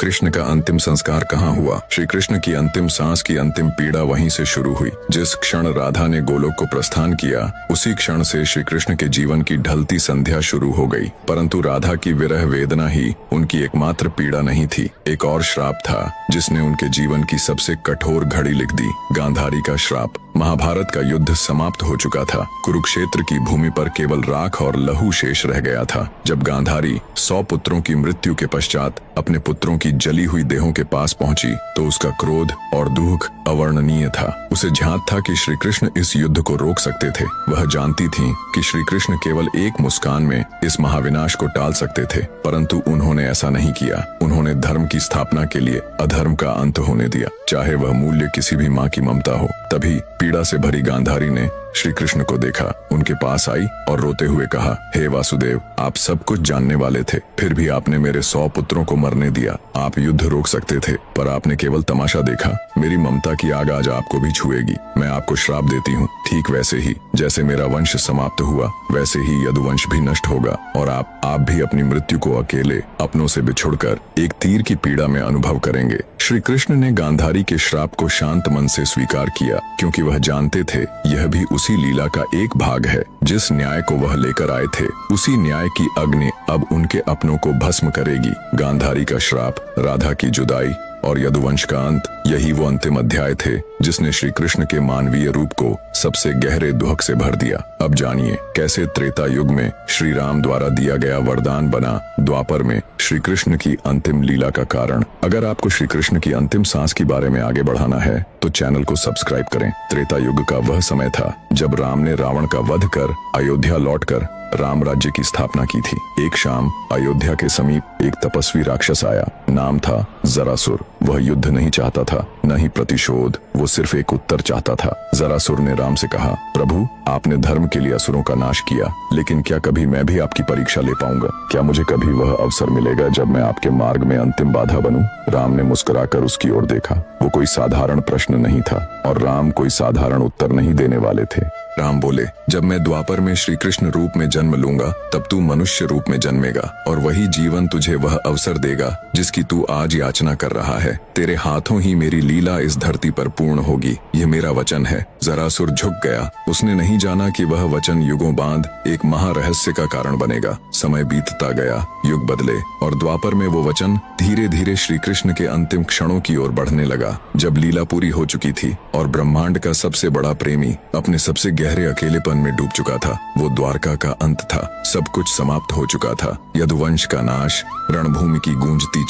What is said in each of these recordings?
कृष्ण का अंतिम संस्कार कहाँ हुआ? श्री कृष्ण की अंतिम सांस की अंतिम पीड़ा वहीं से शुरू हुई। जिस क्षण राधा ने गोलोक को प्रस्थान किया, उसी क्षण से श्री कृष्ण के जीवन की ढलती संध्या शुरू हो गई। परंतु राधा की विरह वेदना ही उनकी एकमात्र पीड़ा नहीं थी। एक और श्राप था जिसने उनके जीवन की सबसे कठोर घड़ी लिख दी, गांधारी का श्राप। महाभारत का युद्ध समाप्त हो चुका था। कुरुक्षेत्र की भूमि पर केवल राख और लहू शेष रह गया था। जब गांधारी 100 पुत्रों की मृत्यु के पश्चात अपने पुत्रों की जली हुई देहों के पास पहुंची तो उसका क्रोध और दुख अवर्णनीय था। उसे झांत था कि श्री कृष्ण इस युद्ध को रोक सकते थे। वह जानती थी कि श्री कृष्ण केवल एक मुस्कान में इस महाविनाश को टाल सकते थे, परंतु उन्होंने ऐसा नहीं किया। उन्होंने धर्म की स्थापना के लिए अधर्म का अंत होने दिया, चाहे वह मूल्य किसी भी माँ की ममता हो। तभी पीड़ा से भरी गांधारी ने श्री कृष्ण को देखा, उनके पास आई और रोते हुए कहा, हे वासुदेव, आप सब कुछ जानने वाले थे, फिर भी आपने मेरे 100 पुत्रों को मरने दिया। आप युद्ध रोक सकते थे, पर आपने केवल तमाशा देखा। मेरी ममता की आग आज आपको भी छुएगी। मैं आपको श्राप देती हूँ। ठीक वैसे ही जैसे मेरा वंश समाप्त हुआ, वैसे ही यदुवंश भी नष्ट होगा और आप भी अपनी मृत्यु को अकेले अपनों से बिछुड़कर एक तीर की पीड़ा में अनुभव करेंगे। श्री कृष्ण ने गांधारी के श्राप को शांत मन से स्वीकार किया, क्योंकि वह जानते थे यह भी उसी लीला का एक भाग है। जिस न्याय को वह लेकर आए थे, उसी न्याय की अग्नि अब उनके अपनों को भस्म करेगी। गांधारी का श्राप, राधा की जुदाई और यदुवंश का अंत, यही वो अंतिम अध्याय थे जिसने श्री कृष्ण के मानवीय रूप को सबसे गहरे दुख से भर दिया। अब जानिए कैसे त्रेता युग में श्री राम द्वारा दिया गया वरदान बना द्वापर में श्री कृष्ण की अंतिम लीला का कारण। अगर आपको श्री कृष्ण की अंतिम सांस के बारे में आगे बढ़ाना है तो चैनल को सब्सक्राइब करें। त्रेता युग का वह समय था जब राम ने रावण का वध कर अयोध्या लौटकर राम राज्य की स्थापना की थी। एक शाम अयोध्या के समीप एक तपस्वी राक्षस आया। नाम था जरासुर। वह युद्ध नहीं चाहता था, न ही प्रतिशोध, वो सिर्फ एक उत्तर चाहता था। जरासुर ने राम से कहा, प्रभु, आपने धर्म के लिए असुरों का नाश किया, लेकिन क्या कभी मैं भी आपकी परीक्षा ले पाऊंगा? क्या मुझे कभी वह अवसर मिलेगा जब मैं आपके मार्ग में अंतिम बाधा बनूं? राम ने मुस्कुराकर उसकी ओर देखा। वो कोई साधारण प्रश्न नहीं था और राम कोई साधारण उत्तर नहीं देने वाले थे। राम बोले, जब मैं द्वापर में श्री कृष्ण रूप में जन्म लूंगा, तब तू मनुष्य रूप में जन्मेगा और वही जीवन तुझे वह अवसर देगा जिसकी तू आज याचना कर रहा है। तेरे हाथों ही मेरी लीला इस धरती पर पूर्ण होगी, यह मेरा वचन है। जरासुर झुक गया। उसने नहीं जाना कि वह वचन युगों बाद एक महारहस्य का कारण बनेगा। समय बीतता गया, युग बदले और द्वापर में वो वचन धीरे धीरे श्री कृष्ण के अंतिम क्षणों की ओर बढ़ने लगा। जब लीला पूरी हो चुकी थी और ब्रह्मांड का सबसे बड़ा प्रेमी अपने सबसे गहरे अकेलेपन में डूब चुका था, वो द्वारका का अंत था। सब कुछ समाप्त हो चुका था। यदुवंश का नाश, रणभूमि की गूंजती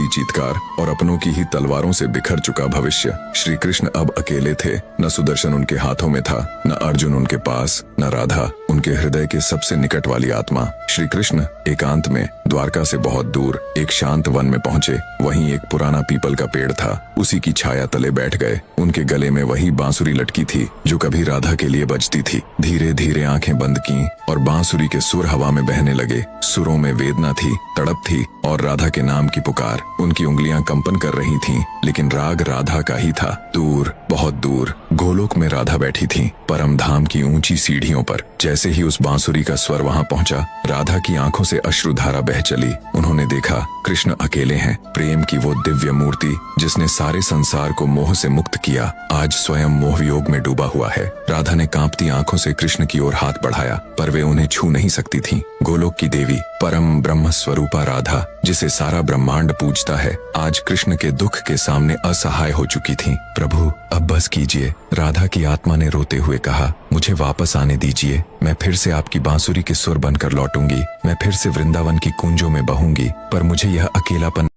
चीत्कार और अपनों की ही तलवारों से बिखर चुका भविष्य। श्री कृष्ण अब अकेले थे। न सुदर्शन उनके हाथों में था, न अर्जुन उनके पास, न राधा उनके हृदय के सबसे निकट वाली आत्मा। श्री कृष्ण एकांत में द्वारका से बहुत दूर एक शांत वन में पहुंचे। वहीं एक पुराना पीपल का पेड़ था। उसी की छाया तले बैठ गए। उनके गले में वही बांसुरी लटकी थी जो कभी राधा के लिए बजती थी। धीरे धीरे आंखें बंद की और बांसुरी के सुर हवा में बहने लगे। सुरों में वेदना थी, तड़प थी और राधा के नाम की पुकार। उनकी उंगलियां कंपन कर रही थीं, लेकिन राग राधा का ही था। दूर, बहुत दूर गोलोक में राधा बैठी थी, परम धाम की ऊंची सीढ़ियों पर। जैसे ही उस बांसुरी का स्वर वहां पहुंचा, राधा की आंखों से अश्रुधारा बह चली। उन्होंने देखा कृष्ण अकेले हैं। प्रेम की वो दिव्य मूर्ति जिसने सारे संसार को मोह से मुक्त किया, आज स्वयं मोह योग में डूबा हुआ है। राधा ने कांपती आंखों से कृष्ण की ओर हाथ बढ़ाया, पर वे उन्हें छू नहीं सकती थीं। गोलोक की देवी, परम ब्रह्म स्वरूपा राधा, जिसे सारा ब्रह्मांड पूजता है, आज कृष्ण के दुख के सामने असहाय हो चुकी थी। प्रभु, अब बस कीजिए, राधा की आत्मा ने रोते हुए कहा। मुझे वापस आने दीजिए। मैं फिर से आपकी बांसुरी के सुर बनकर लौटूंगी। मैं फिर से वृंदावन की कूंजों में बहूंगी, पर मुझे यह अकेलापन